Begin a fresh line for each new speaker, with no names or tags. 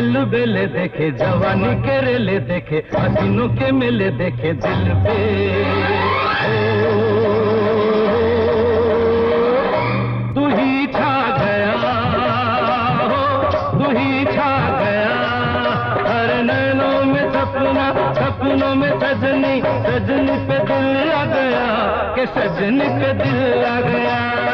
दिल बेले देखे, जवानी के रेले देखे, हसीनों के मेले देखे दिल पे। तू ही छा गया हो, तू ही छा गया हर नैनों में सपना, सपनों में सजनी, सजनी पे दिल आ गया, के सजनी पे दिल आ गया।